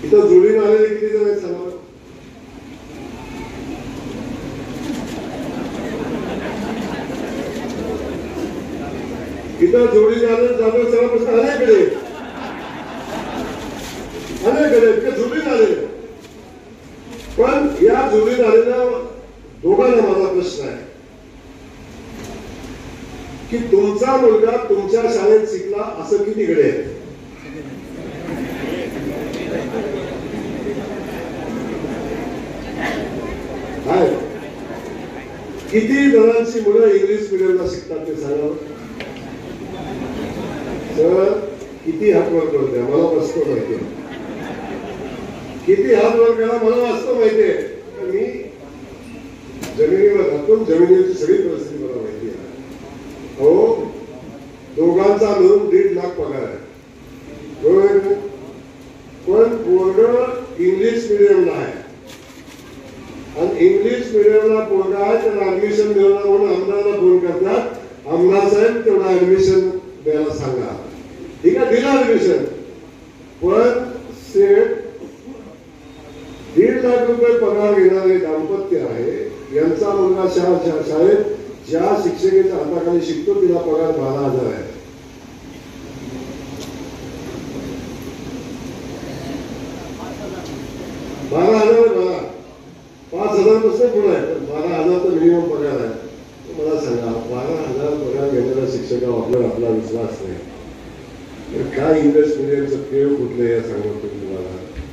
इथं जोडीने आलेले किती जण आहेत सांगा. इथं जोडीने आले जाधव सरापासून अनेकडे जोडीने आलेले. पण या जोडीने आलेल्या दोघांना माझा प्रश्न आहे की तुमचा मुलगा तुमच्या शाळेत शिकला असं कितीकडे आहे. किती जणांची मुलं इंग्लिश मिडियमला शिकतात ते सांगा सर. किती हातवर करते मला वास्तव माहिती आहे. किती हातवर करा मला वास्तव माहिती आहे. मी जमिनीवर राहतो. जमिनीची सगळी परिस्थिती मला माहिती आहे. हो दोघांचा मिळून 1.5 लाख पगार आहे. पण पोरग इंग्लिश मिडियमला आहे आणि इंग्लिश मिडियमला पोरगा आहे त्याला ऍडमिशन मिळवणार म्हणून आमदाराला फोन करतात. आमदार साहेब तेवढा ऍडमिशन द्यायला सांगा. ठीक आहे दिला ऍडमिशन. पण सेठ 1.5 लाख रुपये पगार घेणारे दाम्पत्य आहे. यांचा मुलगा शाळेत ज्या शिक्षकेच्या हाताखाली शिकतो तिला पगार 12,000 आहे. बारा 5,000 पासून पुढे आहे. 12,000 तर मिनिमम पगार आहे. मला सांगा 12,000 पगार घेणाऱ्या शिक्षकावर आपला विश्वास नाही तर काय इंग्लिश मिडियमचं खेळ कुठले या सांगतो.